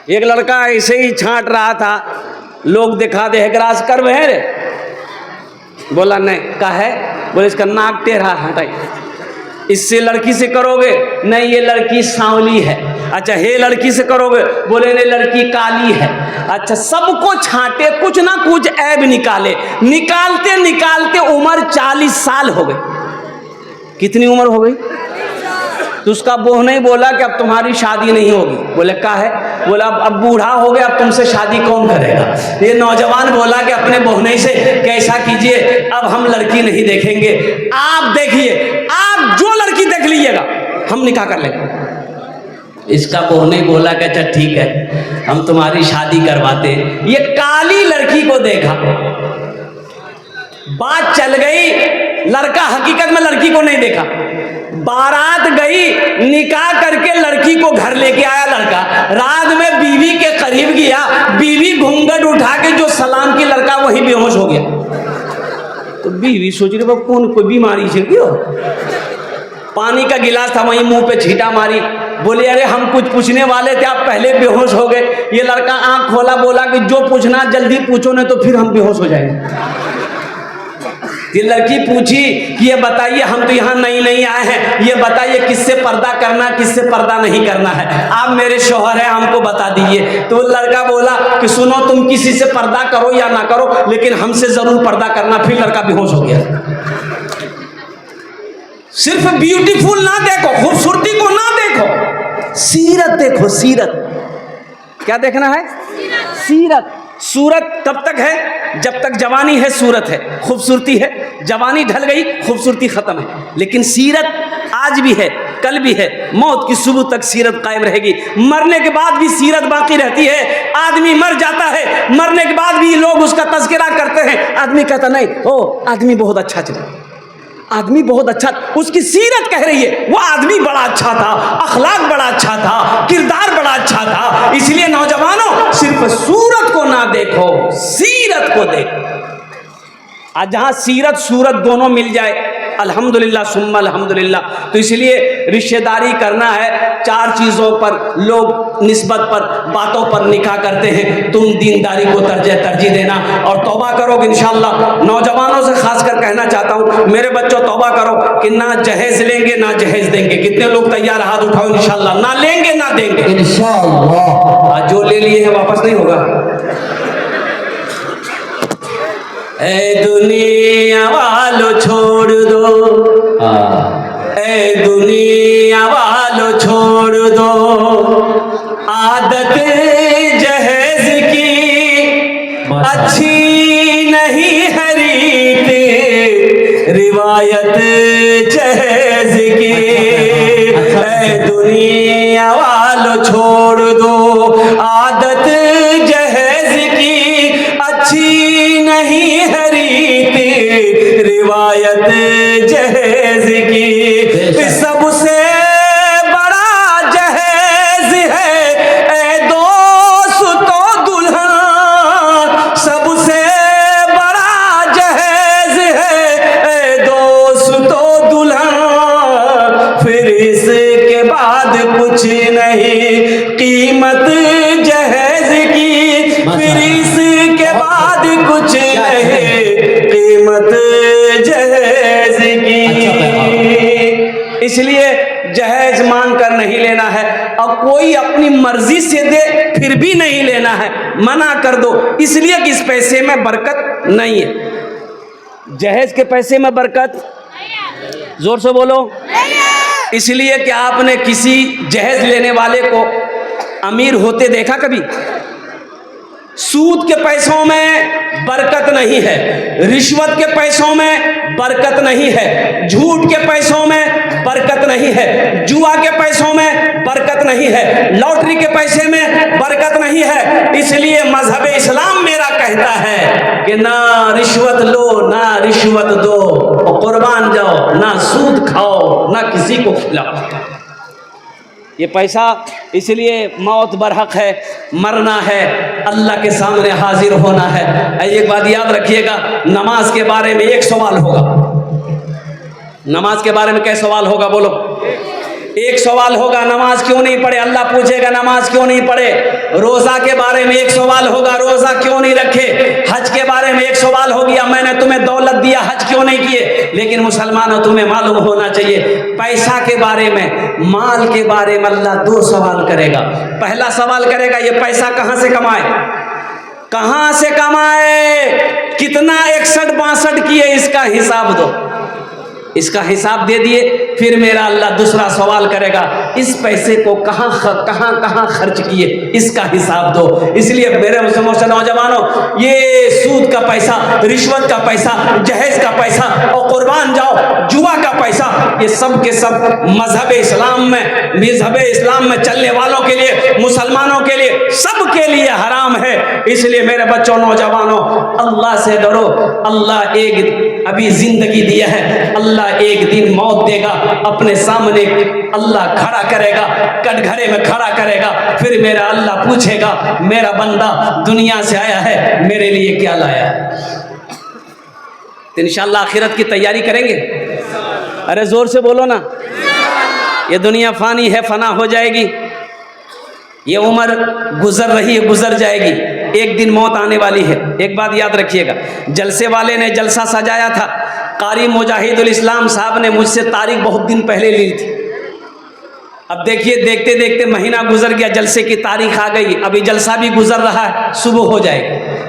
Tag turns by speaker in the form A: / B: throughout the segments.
A: एक लड़का ऐसे ही छांट रहा था, लोग दिखा दे ग्रास कर वह रे, बोला नहीं का है, बोले इसका नाक टेढ़ा हटाई, इससे लड़की से करोगे, नहीं ये लड़की सांवली है, अच्छा हे लड़की से करोगे, बोले नहीं लड़की काली है, अच्छा सबको छांटे, कुछ ना कुछ ऐब निकाले, निकालते निकालते उम्र 40 साल हो गई। कितनी उम्र हो गई? तो उसका बोह नहीं बोला कि अब तुम्हारी शादी नहीं होगी, बोले का है, बोला अब बूढ़ा हो गया, अब तुमसे शादी कौन करेगा। ये नौजवान बोला कि अपने बोहने से कैसा कीजिए, अब हम लड़की नहीं देखेंगे, आप देखिए, आप जो लड़की देख लीजिएगा हम निकाह कर लेंगे। इसका बोहने बोला कि अच्छा ठीक है हम तुम्हारी शादी करवाते। ये काली लड़की को देखा, बात चल गई, लड़का हकीकत में लड़की को नहीं देखा, बारात गई, निकाह करके लड़की को घर लेके आया लड़का, रात में बीवी के करीब गया, बीवी घूंघट उठा के जो सलाम की, लड़का वही बेहोश हो गया। तो बीवी सोच रही बाबा कौन कोई बीमारी से क्यों, पानी का गिलास था वहीं मुंह पे छींटा मारी, बोले अरे हम कुछ पूछने वाले थे आप पहले बेहोश हो गए। ये लड़का आंख खोला, बोला कि जो पूछना जल्दी पूछो नहीं तो फिर हम बेहोश हो जाएंगे। ये लड़की पूछी कि ये बताइए हम तो यहाँ नई नई आए हैं, ये बताइए किससे पर्दा करना किससे पर्दा नहीं करना है, आप मेरे शौहर हैं हमको बता दीजिए। तो लड़का बोला कि सुनो तुम किसी से पर्दा करो या ना करो लेकिन हमसे जरूर पर्दा करना। फिर लड़का बेहोश हो गया। सिर्फ ब्यूटीफुल ना देखो, खूबसूरती को ना देखो, सीरत देखो, सीरत। क्या देखना है? सीरत। सूरत तब तक है जब तक जवानी है, सूरत है, खूबसूरती है, जवानी ढल गई खूबसूरती खत्म है, लेकिन सीरत आज भी है, कल भी है, मौत की सुबह तक सीरत कायम रहेगी। मरने के बाद भी सीरत बाकी रहती है। आदमी मर जाता है, मरने के बाद भी लोग उसका तज़किरा करते हैं, आदमी कहता नहीं ओ आदमी बहुत अच्छा चला, आदमी बहुत अच्छा, उसकी सीरत कह रही है वो आदमी बड़ा अच्छा था, अखलाक बड़ा अच्छा था, किरदार बड़ा अच्छा था। इसलिए नौजवानों सिर्फ सूरत को ना देखो, सीरत को देखो। आज जहां सीरत सूरत दोनों मिल जाए अल्हम्दुलिल्लाह सुम्मा अल्हम्दुलिल्लाह। तो इसलिए रिश्तेदारी करना है, 4 चीज़ों पर लोग निस्बत पर बातों पर निकाह करते हैं। तुम दीनदारी को तरजीह देना और तौबा करोगे इंशाअल्लाह। नौजवानों से खासकर कहना चाहता हूँ मेरे बच्चों तौबा करो कि ना जहेज लेंगे ना जहेज देंगे। कितने लोग तैयार, हाथ उठाओ इंशाअल्लाह। ना लेंगे ना देंगे इंशाअल्लाह। जो ले लिए हैं वापस नहीं होगा। ए दुनिया वालों छोड़ दो, ए दुनिया वालों छोड़ दो आदत जहेज की, अच्छी नहीं है रीत रिवायत जहेज की। ए दुनिया वालों छोड़ दो आदत जहेज की, अच्छी नहीं है रीत रिवायत जहेज की। सबसे बड़ा जहेज है ए दोस्तों दुल्हन, सबसे बड़ा जहेज है ए दोस्तों दुल्हन। फिर इसके बाद कुछ नहीं कीमत जहेज की, फिर इसके बाद कुछ नहीं कीमत जहेज की। इसलिए जहेज मांग कर नहीं लेना है, और कोई अपनी मर्जी से दे फिर भी नहीं लेना है, मना कर दो, इसलिए कि इस पैसे में बरकत नहीं है। जहेज के पैसे में बरकत, जोर से बोलो, इसलिए कि आपने किसी जहेज लेने वाले को अमीर होते देखा कभी? सूद के पैसों में बरकत नहीं है, रिश्वत के पैसों में बरकत नहीं है, झूठ के पैसों में बरकत नहीं है, जुआ के पैसों में बरकत नहीं है, लॉटरी के पैसे में बरकत नहीं है। इसलिए मजहब इस्लाम मेरा कहता है कि ना रिश्वत लो ना रिश्वत दो, और कुर्बान जाओ, ना सूद खाओ ना किसी को खिलाओ। ये पैसा इसलिए मौत बरहक है, मरना है, अल्लाह के सामने हाजिर होना है। एक बात याद रखिएगा, नमाज के बारे में एक सवाल होगा। नमाज के बारे में क्या सवाल होगा बोलो? एक सवाल होगा, नमाज क्यों नहीं पढ़े, अल्लाह पूछेगा नमाज क्यों नहीं पढ़े। रोज़ा के बारे में एक सवाल होगा, रोज़ा क्यों नहीं रखे। हज के बारे में एक सवाल हो गया, मैंने तुम्हें दौलत दिया, हज क्यों नहीं किए। लेकिन मुसलमानों, तुम्हें मालूम होना चाहिए, पैसा के बारे में, माल के बारे में अल्लाह दो सवाल करेगा। पहला सवाल करेगा, ये पैसा कहाँ से कमाए, कहाँ से कमाए, कितना 61-62 किए, इसका हिसाब दो। इसका हिसाब दे दिए, फिर मेरा अल्लाह दूसरा सवाल करेगा, इस पैसे को कहाँ खर्च किए, इसका हिसाब दो। इसलिए मेरे मुसलमान नौजवानों, ये सूद का पैसा, रिश्वत का पैसा, जहेज का पैसा और कुर्बान जाओ जुआ का पैसा, ये सब के सब मजहब इस्लाम में चलने वालों के लिए, मुसलमानों के लिए, सब के लिए हराम है। इसलिए मेरे बच्चों, नौजवानों, अल्लाह से डरो। अल्लाह एक अभी जिंदगी दिया है, अल्लाह एक दिन मौत देगा, अपने सामने अल्लाह खड़ा करेगा, कटघरे में खड़ा करेगा। फिर मेरा अल्लाह पूछेगा, मेरा बंदा दुनिया से आया है, मेरे लिए क्या लाया। तो इंशाअल्लाह आखिरत की तैयारी करेंगे। अरे जोर से बोलो ना। ये दुनिया फानी है, फना हो जाएगी। ये उम्र गुजर रही है, गुजर जाएगी, एक दिन मौत आने वाली है। एक बात याद रखिएगा, जलसे वाले ने जलसा सजाया था, कारी मुजाहिदुल इस्लाम साहब ने मुझसे तारीख बहुत दिन पहले ली थी। अब देखिए, देखते देखते महीना गुजर गया, जलसे की तारीख आ गई, अभी जलसा भी गुजर रहा है, सुबह हो जाएगी।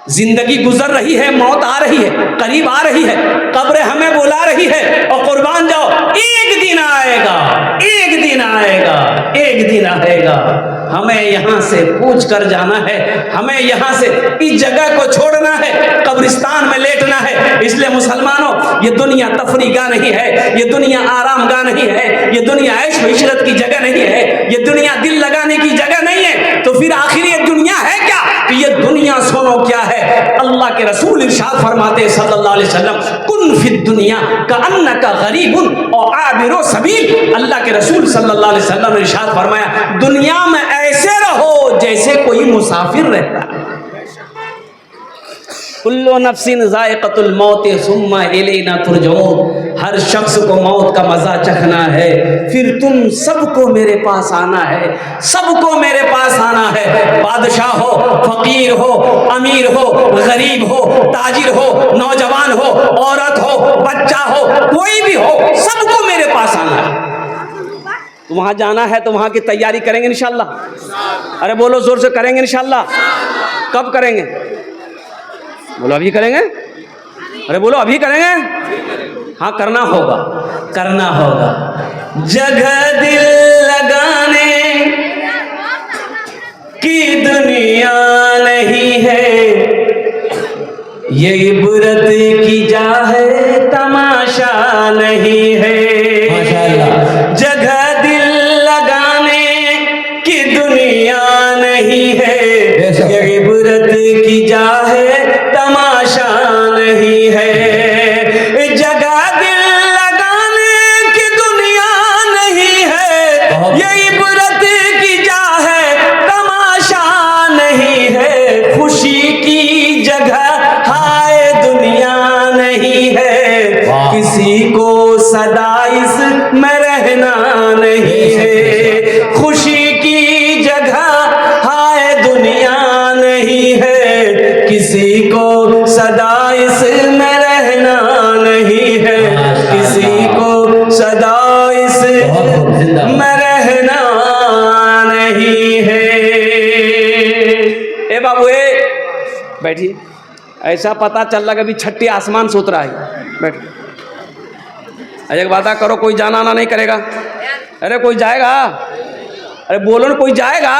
A: जिंदगी गुजर रही है, मौत आ रही है, करीब आ रही है, कब्र हमें बुला रही है। और कुर्बान जाओ, एक दिन आएगा, एक दिन आएगा, एक दिन आएगा, हमें यहाँ से पूछ कर जाना है, हमें यहाँ से इस जगह को छोड़ना है, कब्रिस्तान में लेटना है। इसलिए मुसलमानों, ये दुनिया तफरी गाह नहीं है, ये दुनिया आराम गाह नहीं है, ये दुनिया ऐश व इशरत की जगह नहीं है, ये दुनिया दिल लगाने की जगह नहीं है। तो फिर आखिर ये दुनिया है क्या? तो ये दुनिया सुनो क्या है। अल्लाह के रसूल इरशाद फरमाते सल्लल्लाहु अलैहि वसल्लम, कुन फिद दुनिया कअन्नका गरीबुन और आबिरो सबील। अल्लाह के रसूल सल्लल्लाहु अलैहि वसल्लम ने इरशाद फरमाया, दुनिया में ऐसे रहो जैसे कोई मुसाफिर रहता है। कुल्लु नफ्सिन ज़ाइक़तुल मौत सुम्मा इलैना तुरजऊन। हर शख्स को मौत का मज़ा चखना है, फिर तुम सबको मेरे पास आना है, सबको मेरे पास आना है। बादशाह हो, फकीर हो, अमीर हो, गरीब हो, ताजिर हो, नौजवान हो, औरत हो, बच्चा हो, कोई भी हो, सबको मेरे पास आना है। तो वहाँ जाना है तो वहाँ की तैयारी करेंगे इंशाअल्लाह। अरे बोलो जोर से, करेंगे इंशाअल्लाह। कब करेंगे? बोलो अभी करेंगे। अरे बोलो अभी करेंगे। हाँ करना होगा, करना होगा। जगह दिल लगाने की दुनिया नहीं है, ये इबरत की जा है, तमाशा नहीं है। जगह दिल लगाने की दुनिया नहीं है, ये इबरत की जा है, तमाशा नहीं है। जगह दिल लगाने की दुनिया नहीं है, ये इबरत की जा है, तमाशा नहीं है। खुशी की जगह हाय दुनिया नहीं है, किसी को सदा इसमें रहना नहीं है। खुशी की जगह हाय दुनिया नहीं है, किसी को सदा इसमें रहना नहीं है, किसी को सदा इसमें रहना नहीं है। ए बाबू, बैठिए। ऐसा पता चल रहा कि अभी छठी आसमान से उतरा है। बैठ। एक वादा करो, कोई जाना आना नहीं करेगा। अरे कोई जाएगा? अरे बोलो ना, कोई जाएगा?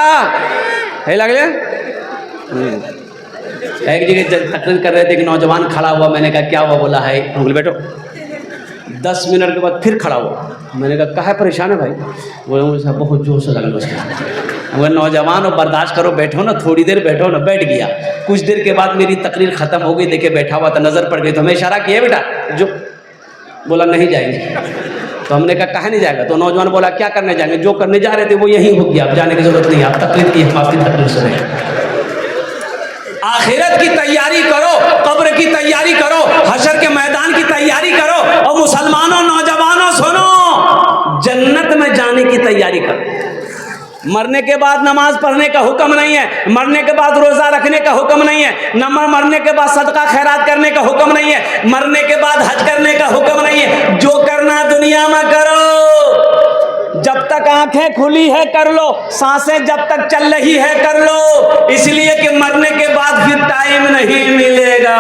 A: है लगे। एक जगह तकरीर कर रहे थे कि नौजवान खड़ा हुआ, मैंने कहा क्या हुआ? बोला है, बोले बैठो। 10 मिनट के बाद फिर खड़ा हुआ, मैंने कहा है परेशान है भाई? बोले मुझे बहुत जोर से लगा उसका। वो नौजवान हो, बर्दाश्त करो, बैठो ना, थोड़ी देर बैठो ना। बैठ गया। कुछ देर के बाद मेरी तकरीर खत्म हो गई, देखे बैठा हुआ था, नजर पड़ गई तो हमें इशारा किया, बेटा जो। बोला नहीं जाएंगे। तो हमने कहा कहाँ नहीं जाएगा? तो नौजवान बोला क्या करने जाएंगे? जो करने जा रहे थे वो यहीं हो गया, अब जाने की जरूरत नहीं, आप तकरीर की, हम आपकी तकरीर सुने। आखिरत की तैयारी करो, कब्र की तैयारी करो, हशर के मैदान की तैयारी करो। और मुसलमानों, नौजवानों सुनो, जन्नत जन्नत में जाने की तैयारी करो। मरने के बाद नमाज पढ़ने का हुक्म नहीं है, मरने के बाद रोजा रखने का हुक्म नहीं है, मरने के बाद सदका खैरात करने का हुक्म नहीं है, मरने के बाद हज करने का हुक्म नहीं है। जो करना दुनिया में करो, जब तक आंखें खुली है कर लो, सांसें जब तक चल रही है कर लो, इसलिए कि मरने के बाद फिर टाइम नहीं मिलेगा,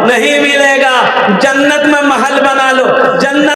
A: नहीं मिलेगा। जन्नत में महल बना लो, जन्नत